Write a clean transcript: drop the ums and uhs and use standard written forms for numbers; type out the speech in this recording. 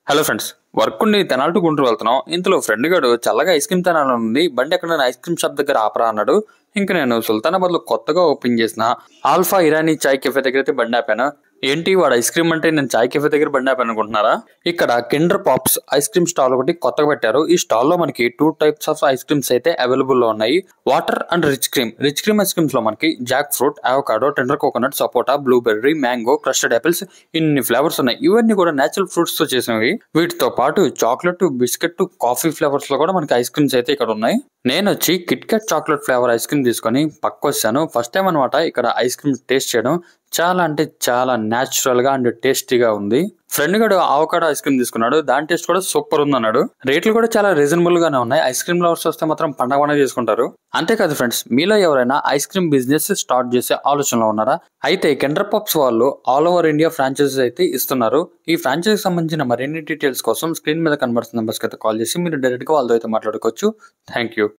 Hello friends, work ఉండి తెనాలి గుంటూరు వెళ్తున్నాం. ఇంతలో ఫ్రెండ్ గాడు చల్లగా ఐస్ క్రీమ్ తినాలనుంది, బండి ఎక్కడ ఐస్ క్రీమ్ షాప్ దగ్గర ఆపరా అన్నాడు. ఇంక నేను సుల్తానాబాద్ లో కొత్తగా ఓపెన్ చేసిన ఆల్ఫా ఇరానీ చాయ్ కెఫే దగ్గర అయితే బండి ఆపాను. ఏంటి వాడు ఐస్ క్రీమ్ అంటే నేను చాయ్ కెఫే దగ్గర బండి ఆపాను అనుకుంటున్నారా? ఇక్కడ Kinder Pops ice cream stall ఒకటి కొత్తగా పెట్టారు. ఈ స్టాల్ లో మనకి 2 టైప్స్ ఆఫ్ ఐస్ క్రీమ్స్ అయితే అవైలబుల్ లో ఉన్నాయి. Water and rich cream ice creams లో మనకి jackfruit, avocado, tender coconut, sapota, blueberry, mango, crusted apples ఇన్ని ఫ్లేవర్స్ ఉన్నాయి. ఇవన్నీ కూడా నేచురల్ ఫ్రూట్స్ తో చేసినవి. వీటితో పాటు చాక్లెట్, బిస్కెట్, కాఫీ ఫ్లేవర్స్ లో కూడా మనకి ఐస్ క్రీమ్స్ అయితే ఇక్కడ ఉన్నాయి. నేను వచ్చి Kit Kat chocolate flavour ice cream తీసుకొని పక్కొచ్చాను. ఫస్ట్ టైం అనమాట ఇక్కడ ఐస్ క్రీమ్ టేస్ట్ చేయడం. చాలా అంటే చాలా న్యాచురల్ గా అండ్ టేస్టీగా ఉంది. ఫ్రెండ్ గడు అవకాడో ఐస్ క్రీమ్ తీసుకున్నాడు. దాని టేస్ట్ కూడా సూపర్ ఉంది అన్నాడు. రేట్లు కూడా చాలా రీజనబుల్ గానే ఉన్నాయి. ఐస్ క్రీమ్ లవర్స్ వస్తే మాత్రం పండగ చేసుకుంటారు. అంతేకాదు ఫ్రెండ్స్, మీలో ఎవరైనా ఐస్ క్రీమ్ బిజినెస్ స్టార్ట్ చేసే ఆలోచనలో ఉన్నారా? అయితే కిండర్ పాప్స్ వాళ్ళు ఆల్ ఓవర్ ఇండియా ఫ్రాంచైజీస్ అయితే ఇస్తున్నారు. ఈ ఫ్రాంచైజీ సంబంధించిన మరిన్ని డీటెయిల్స్ కోసం స్క్రీన్ మీద కనబడుతున్న నెంబర్స్ అయితే కాల్ చేసి మీరు డైరెక్ట్ గా వాళ్ళతో అయితే మాట్లాడుకోవచ్చు. Thank you.